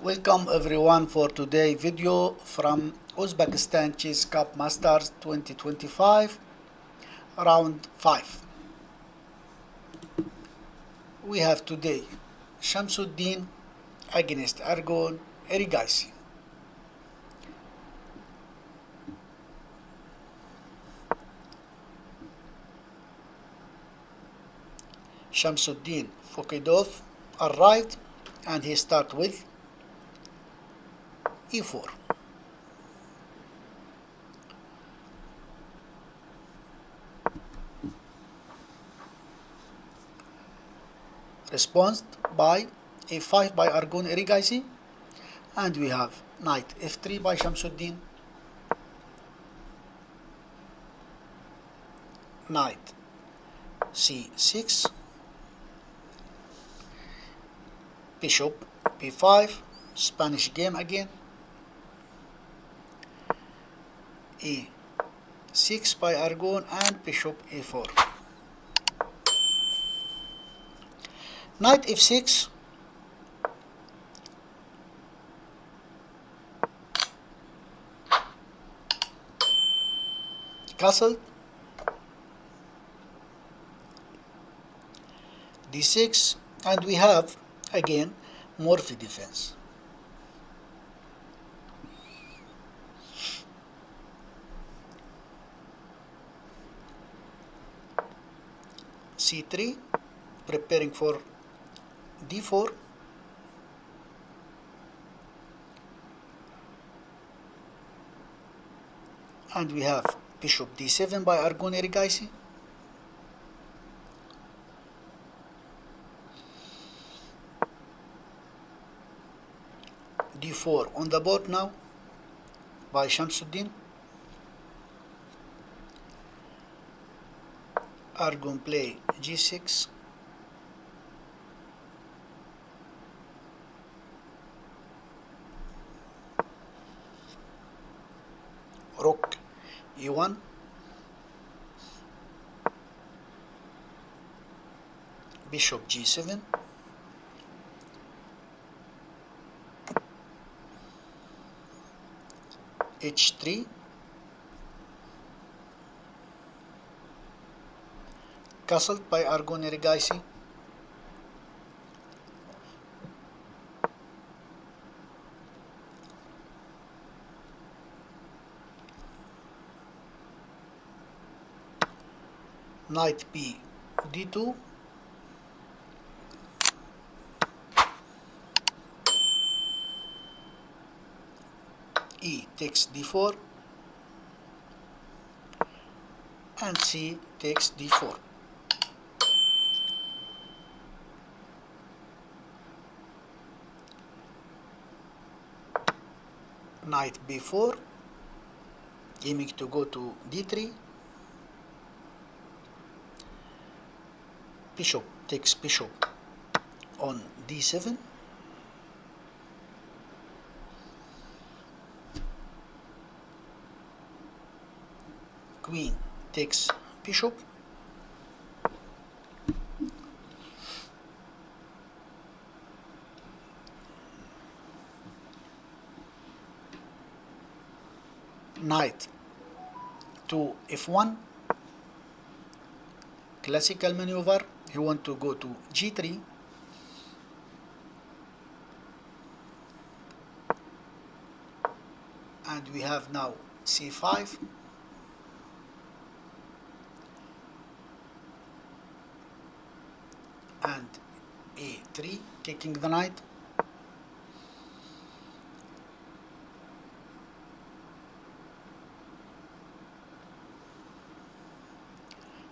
Welcome everyone for today video from Uzbekistan Chess Cup Masters 2025 round 5. We have today Shamsiddin against Arjun Erigaisi. Shamsiddin Vokhidov arrived and he start with e4. Response by a5 by Arjun Erigaisi, and we have knight f3 by Shamsiddin, knight c6, bishop b5, Spanish game again, e6 by Arjun, and bishop a4. Knight f6, castle, d6, and we have again Morphy defense. c3, preparing for d4, and we have bishop d7 by Arjun Erigaisi, d4 on the board now by Shamsiddin. Arjun play g6, rook e1, bishop g7, h3, castled by Arjun Erigaisi, knight b d2, e takes d4, and c takes d4. Knight b4, aiming to go to d3, bishop takes bishop on d7, queen takes bishop, knight to f1, classical maneuver. You want to go to g3, and we have now c5, and a3, taking the knight,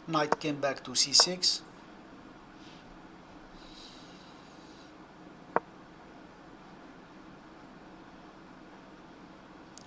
knight came back to c6,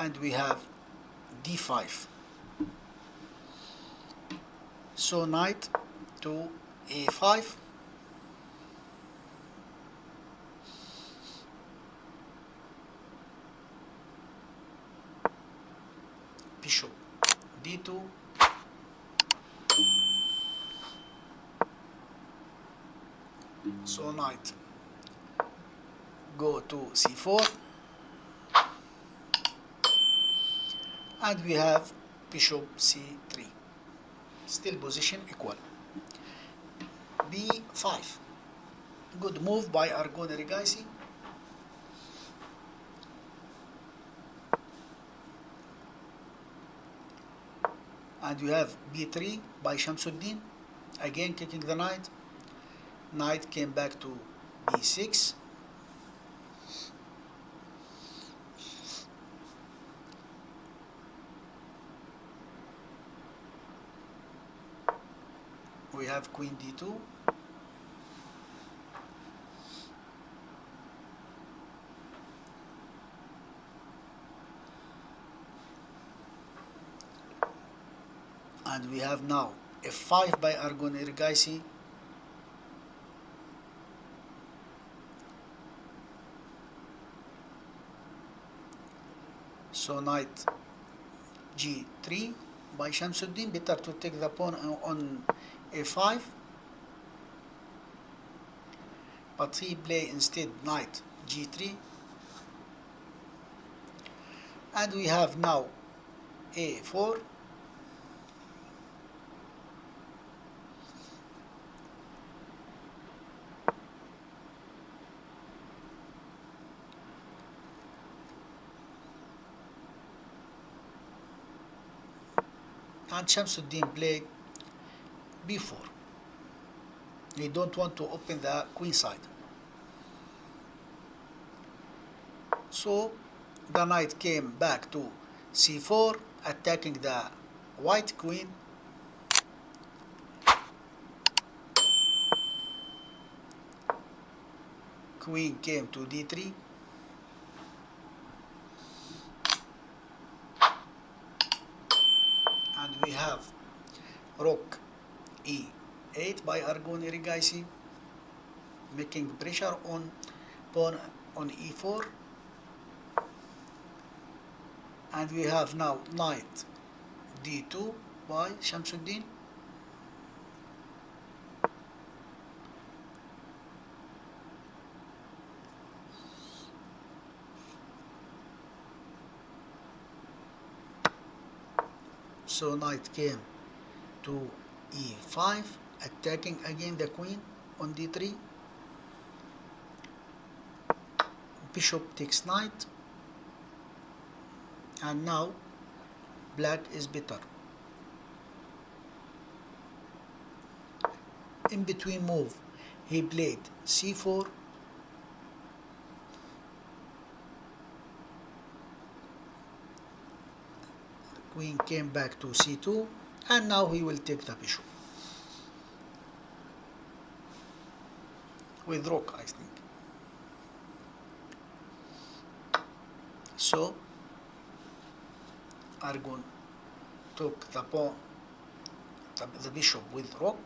and we have d5. So knight to a5, bishop d2, so knight go to c4, and we have bishop c3, still position equal. b5, good move by Arjun Erigaisi. And we have b3 by Shamsiddin, again kicking the knight. Knight came back to b6. We have queen d2. And we have now f5 by Arjun Erigaisi. So knight g3 by Shamsiddin, better to take the pawn on a5, but he play instead knight g3, and we have now a4, and Shamsiddin played b4. He don't want to open the queen side. So the knight came back to c4, attacking the white queen. Queen came to d3. And we have rook e8 by Arjun Erigaisi, making pressure on pawn on e4. And we have now knight d2 by Shamsiddin. So knight came to e5, attacking again the queen on d3. Bishop takes knight, and now black is better. In between move, he played c4, queen came back to c2, and now he will take the bishop with rook, I think. So Arjun took the pawn, the bishop with rook,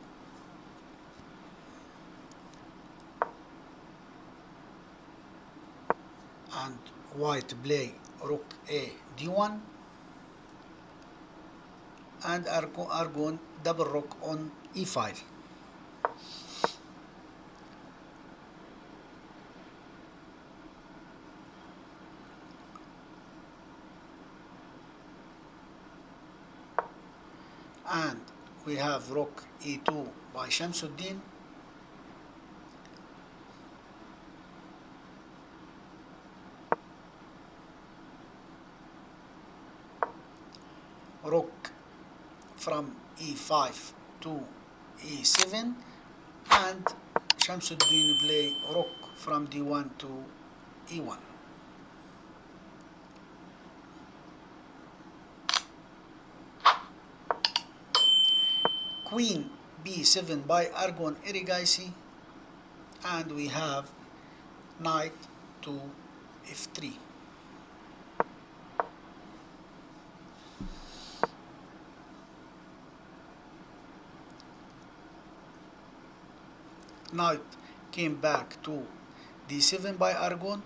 and white play rook a d1, and Arjun double rook on e5. And we have rook e2 by Shamsiddin. Rook from e5 to e7, and Shamsiddin play rook from d1 to e1. Queen b7 by Arjun Erigaisi, and we have knight to f3. Knight came back to d7 by Arjun,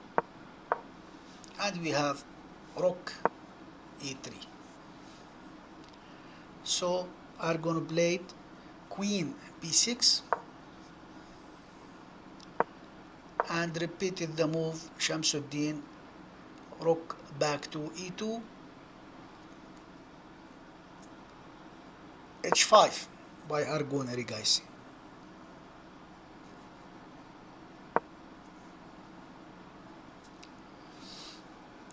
and we have rook e3. So Arjun played queen b6, and repeated the move Shamsuddin, rook back to e2, h5 by Arjun Erigaisi.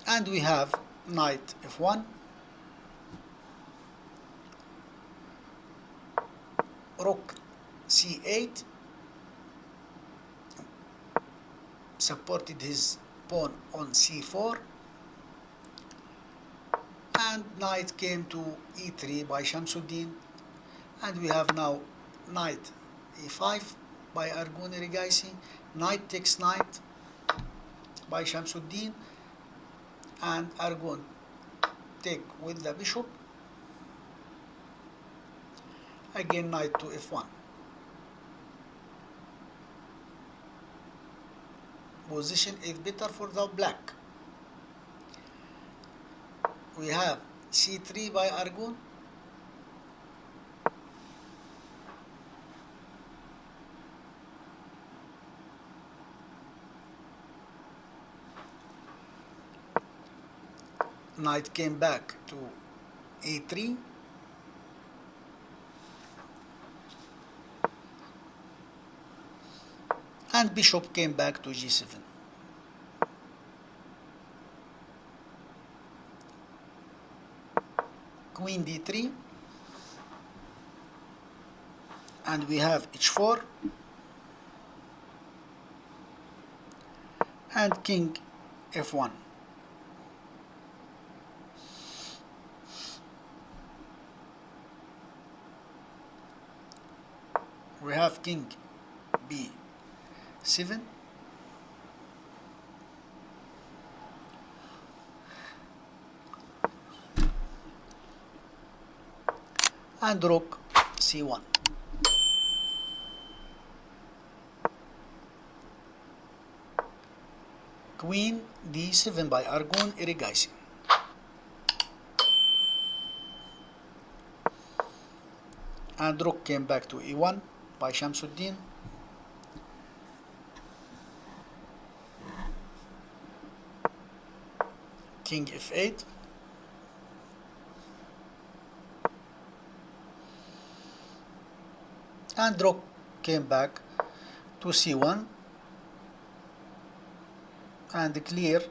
And we have knight f1, rook c8, supported his pawn on c4, and knight came to e3 by Shamsuddin, and we have now knight e5 by Arjun Erigaisi, knight takes knight by Shamsuddin, and Arjun take with the bishop, again knight to f1. Position is better for the black. We have c3 by Arjun, knight came back to a3, and bishop came back to g7. Queen d3, and we have h4, and king f1. We have king b7, and rook c1. Queen d7 by Arjun Erigaisi. And rook came back to e1 by Shamsuddin. King f8. And rook came back to c1, and clear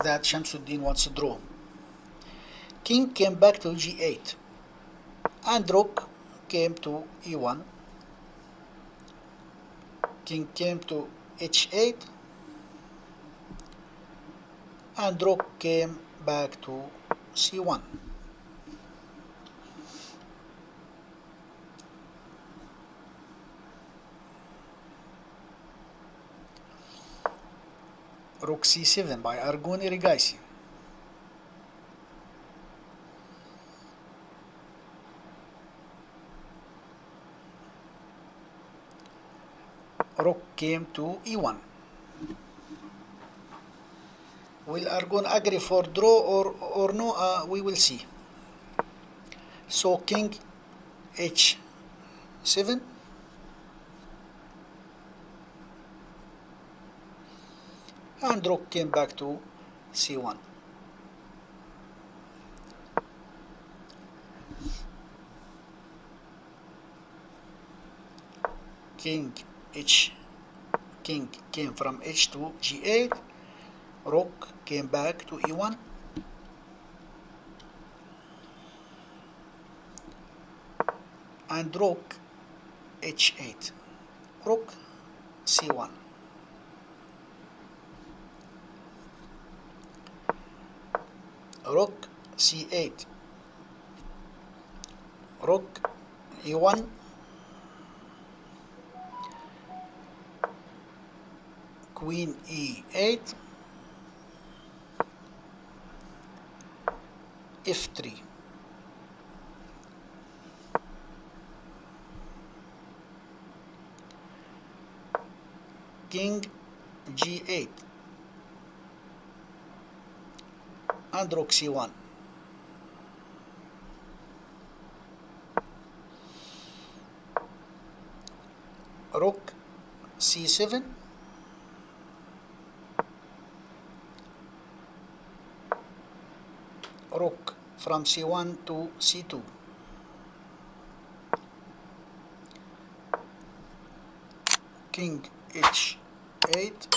that Shamsuddin wants to draw. King came back to g8, and rook came to e1. King came to h8, and rook came back to c1. Rook c7 by Arjun Erigaisi. Rook came to e1. Will Arjun agree for draw or no? We will see. So king h7, and rook came back to c1. King came from h to g8, rook came back to e1, and rook h8, rook c1. Rook c8, rook e1, queen e8, f3. King g8, and rook c1. Rook c7, rook from c1 to c2. King h8,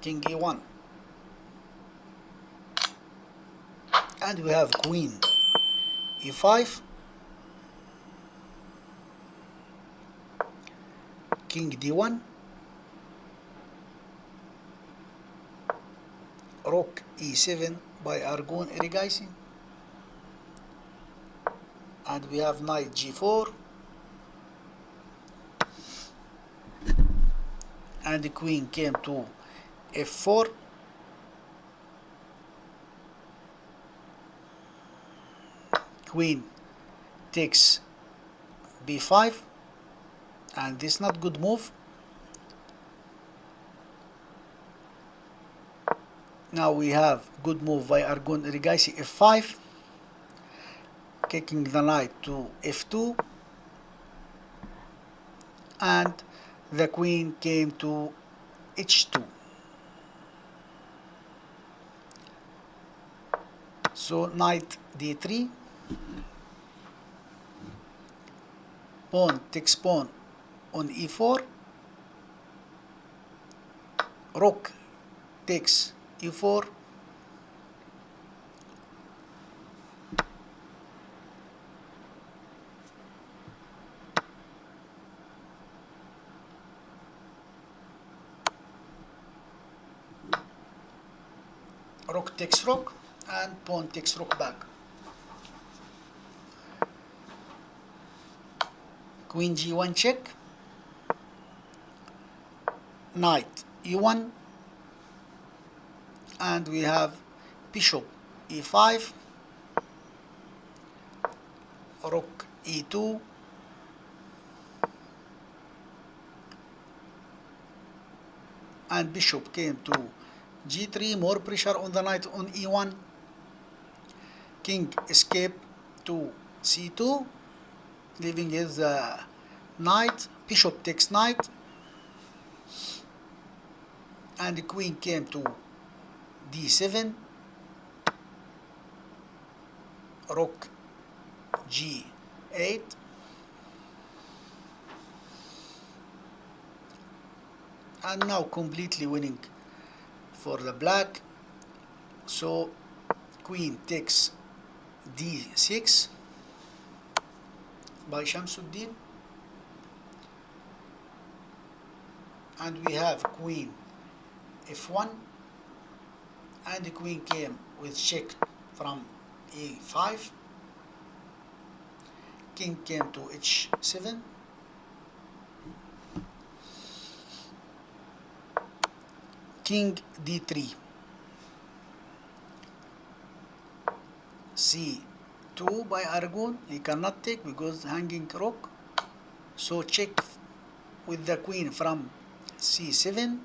king e1, and we have queen e5, king d1, rook e7 by Arjun Erigaisi, and we have knight g4, and the queen came to f4, queen takes b5, and this is not good move. Now we have good move by Arjun Erigaisi, f5, kicking the knight to f2, and the queen came to h2. So knight d3, pawn takes pawn on e4, rook takes e4, rook takes rook, and pawn takes rook back. Queen g1 check, knight e1, and we have bishop e5, rook e2, and bishop came to g3, more pressure on the knight on e1, king escape to c2, leaving his knight, bishop takes knight, and the queen came to d7, rook g8, and now completely winning for the black. So queen takes d6 by Shamsiddin, and we have queen f1, and the queen came with check from e5, king came to h7, king d3, c2 by Arjun, he cannot take because hanging rook, so check with the queen from c7,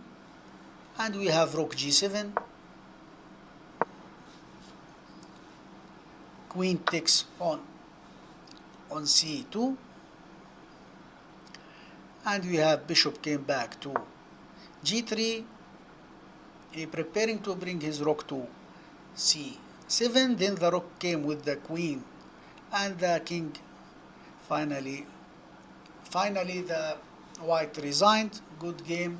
and we have rook g7, queen takes pawn on c2, and we have bishop came back to g3, he preparing to bring his rook to c7, then the rook came with the queen and the king. Finally the white resigned. Good game.